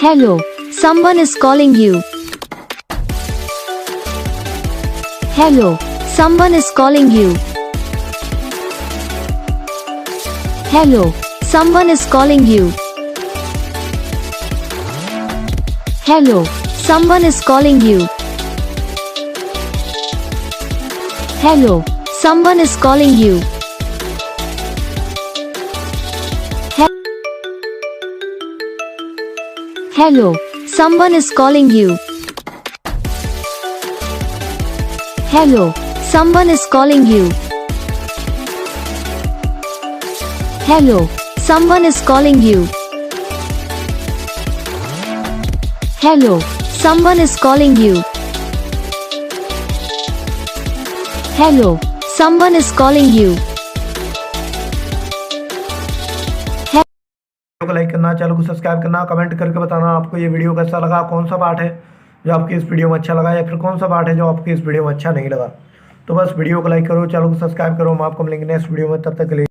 Hello, someone is calling you. Hello, someone is calling you. Hello, someone is calling you. Hello, someone is calling you. Hello, someone is calling you. Hello, someone is calling you. Hello, someone is calling you. Hello, someone is calling you. Hello, someone is calling you. Hello, someone is calling you. Video को like करना, channel को subscribe करना, comment करके बताना आपको ये video कैसा लगा, कौन सा पार्ट है जो आपकी इस वीडियो में अच्छा लगा या फिर कौन सा पार्ट है जो आपकी इस वीडियो में अच्छा नहीं लगा। तो बस वीडियो को लाइक करो, चैनल को सब्सक्राइब करो। हम आपको मिलेंगे नेक्स्ट वीडियो में, तब तक के लिए।